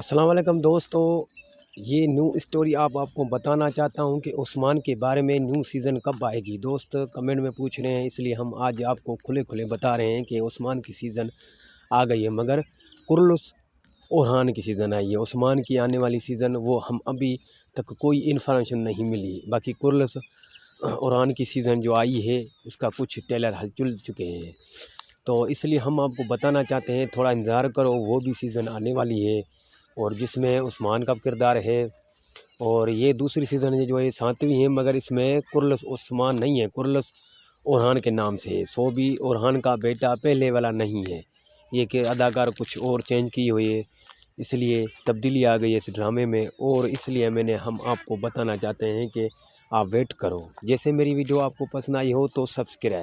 अस्सलाम वालेकुम दोस्तों, ये न्यू स्टोरी आपको बताना चाहता हूँ कि उस्मान के बारे में न्यू सीज़न कब आएगी। दोस्त कमेंट में पूछ रहे हैं, इसलिए हम आज आपको खुले बता रहे हैं कि उस्मान की सीज़न आ गई है, मगर कुर्लुस ओरहान की सीज़न आई है। उस्मान की आने वाली सीज़न वो हम अभी तक कोई इन्फॉर्मेशन नहीं मिली। बाकी कुर्लुस ओरहान की सीज़न जो आई है उसका कुछ ट्रेलर हल चुल चुके हैं, तो इसलिए हम आपको बताना चाहते हैं थोड़ा इंतज़ार करो, वो भी सीज़न आने वाली है और जिसमें उस्मान का किरदार है। और ये दूसरी सीज़न है जो ये 7वीं है, मगर इसमें कुर्लुस उस्मान नहीं है, कुर्लुस ओरहान के नाम से है। सोबी ओरहान का बेटा पहले वाला नहीं है, ये कि अदाकार कुछ और चेंज की हुई है, इसलिए तब्दीली आ गई है इस ड्रामे में। और इसलिए हम आपको बताना चाहते हैं कि आप वेट करो। जैसे मेरी वीडियो आपको पसंद आई हो तो सब्सक्राइब।